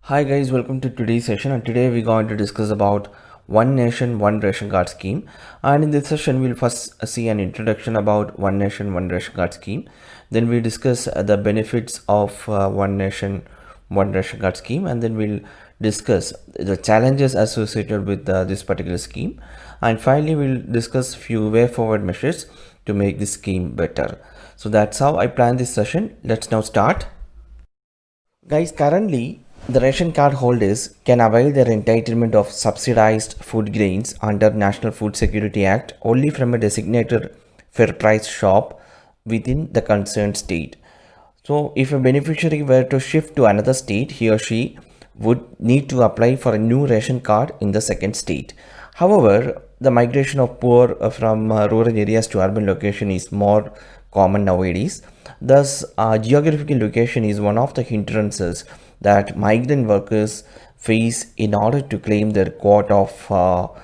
Hi guys, welcome to today's session, and today we're going to discuss about One Nation One Ration Card scheme. And in this session we'll first see an introduction about One Nation One Ration Card scheme. Then we discuss the benefits of One Nation One Ration Card scheme, and then we'll discuss the challenges associated with this particular scheme. And finally we'll discuss few way forward measures to make this scheme better. So that's how I plan this session. Let's now start. Guys, currently the ration card holders can avail their entitlement of subsidized food grains under National Food Security Act only from a designated fair price shop within the concerned state. So, if a beneficiary were to shift to another state, he or she would need to apply for a new ration card in the second state. However, the migration of poor from rural areas to urban location is more common nowadays. Thus, geographical location is one of the hindrances that migrant workers face in order to claim their quota of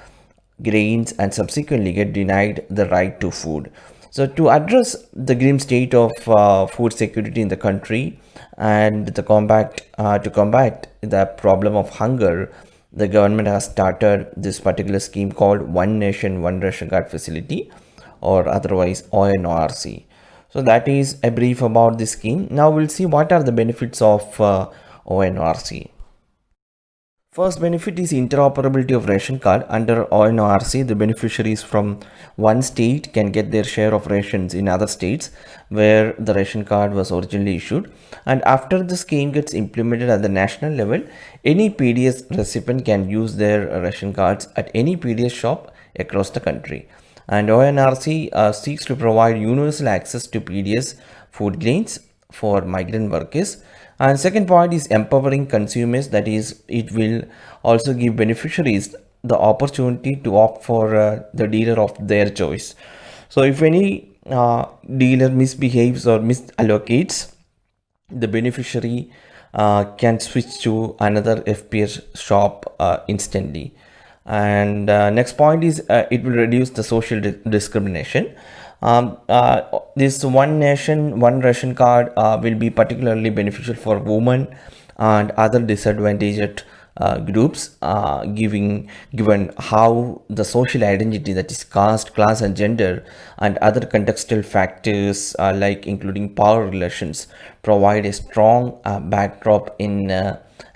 grains and subsequently get denied the right to food. So, to address the grim state of food security in the country and to combat the problem of hunger, the government has started this particular scheme called One Nation One Ration Card Facility, or otherwise ONRC. So that is a brief about this scheme. Now we'll see what are the benefits of ONRC. First benefit is interoperability of ration card. Under ONRC, the beneficiaries from one state can get their share of rations in other states where the ration card was originally issued. And after the scheme gets implemented at the national level, any PDS recipient can use their ration cards at any PDS shop across the country. And ONRC seeks to provide universal access to PDS food grains for migrant workers. And second point is empowering consumers, that is, it will also give beneficiaries the opportunity to opt for the dealer of their choice. So if any dealer misbehaves or misallocates, the beneficiary can switch to another FPS shop instantly. And next point is it will reduce the social discrimination. This One Nation One Ration Card will be particularly beneficial for women and other disadvantaged groups, given how the social identity, that is caste, class and gender, and other contextual factors like including power relations, provide a strong backdrop in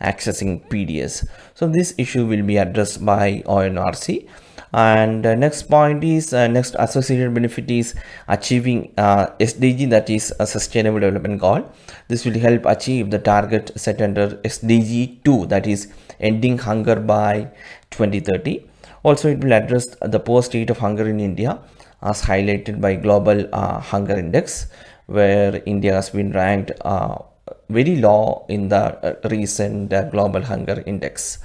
accessing PDS. So this issue will be addressed by ONRC. And next point is next associated benefit is achieving SDG, that is a sustainable development goal. This will help achieve the target set under SDG 2, that is ending hunger by 2030. Also, it will address the poor state of hunger in India as highlighted by Global Hunger Index, where India has been ranked very low in the recent Global Hunger Index.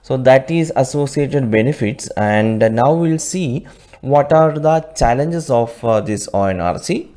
So that is associated benefits. And now we'll see what are the challenges of this ONRC.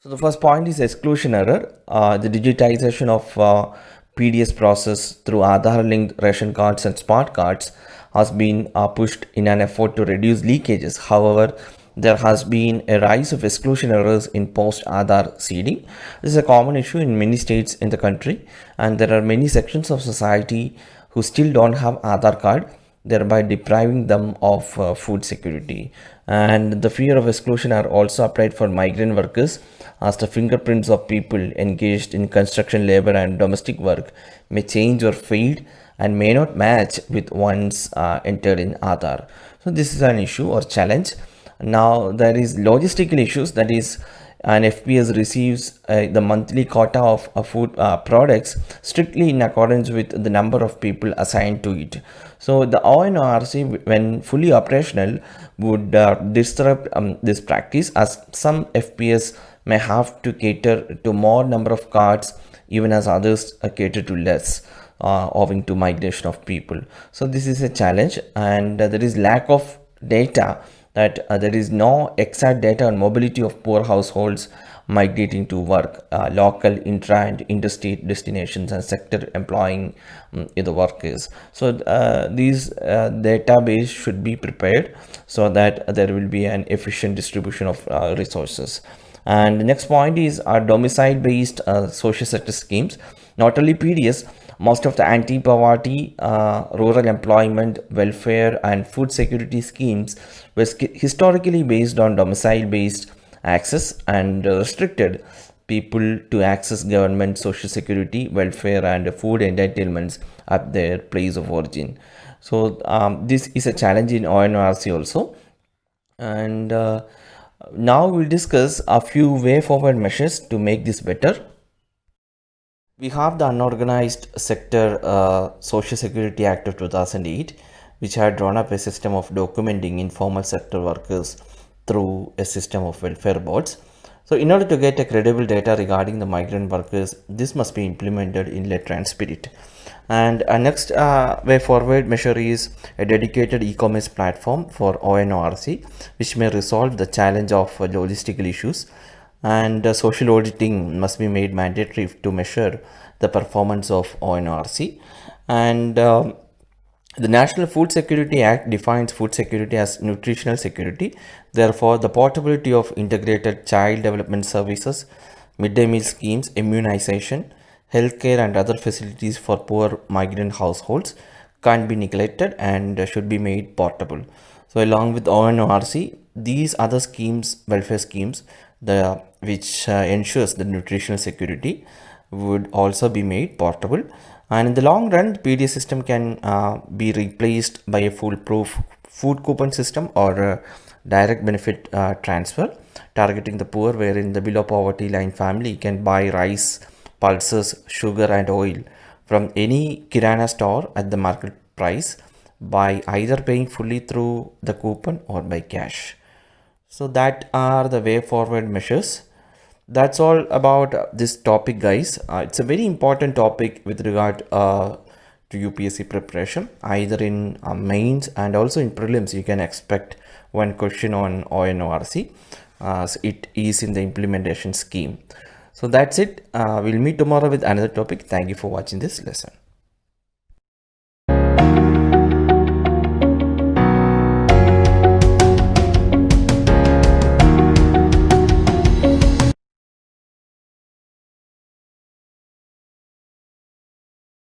So the first point is exclusion error. The digitization of PDS process through Aadhaar linked ration cards and smart cards has been pushed in an effort to reduce leakages. However, there has been a rise of exclusion errors in post Aadhaar seeding. This is a common issue in many states in the country, and there are many sections of society who still don't have Aadhaar card, thereby depriving them of food security. And the fear of exclusion are also applied for migrant workers, as the fingerprints of people engaged in construction labor and domestic work may change or fade and may not match with ones entered in Aadhaar. So this is an issue or challenge. Now there is logistical issues, that is an FPS receives the monthly quota of food products strictly in accordance with the number of people assigned to it. So the ONRC, when fully operational, would disrupt this practice, as some FPS may have to cater to more number of cards, even as others cater to less, owing to migration of people. So this is a challenge, and there is lack of data, that there is no exact data on mobility of poor households migrating to work, local, intra and interstate destinations, and sector employing the workers. So these database should be prepared so that there will be an efficient distribution of resources. And the next point is our domicile based social sector schemes. Not only PDS, Most of the anti-poverty, rural employment, welfare, and food security schemes were historically based on domicile-based access and restricted people to access government social security, welfare, and food entitlements at their place of origin. So this is a challenge in ONRC also. And now we'll discuss a few way forward measures to make this better. We have the Unorganized Sector Social Security Act of 2008, which had drawn up a system of documenting informal sector workers through a system of welfare boards. So in order to get a credible data regarding the migrant workers, this must be implemented in letter and spirit. And our next way forward measure is a dedicated e-commerce platform for ONORC, which may resolve the challenge of logistical issues. And social auditing must be made mandatory to measure the performance of ONORC. And the National Food Security Act defines food security as nutritional security. Therefore, the portability of integrated child development services, midday meal schemes, immunization, healthcare, and other facilities for poor migrant households can't be neglected and should be made portable. So, along with ONORC, these other schemes, welfare schemes, which ensures the nutritional security, would also be made portable. And in the long run, the PDS system can be replaced by a foolproof food coupon system or a direct benefit transfer targeting the poor, wherein the below poverty line family can buy rice, pulses, sugar, and oil from any kirana store at the market price by either paying fully through the coupon or by cash. So that are the way forward measures. That's all about this topic, guys. It's a very important topic with regard to UPSC preparation. Either in mains and also in prelims, you can expect one question on ONORC. So it is in the implementation scheme. So that's it. We'll meet tomorrow with another topic. Thank you for watching this lesson.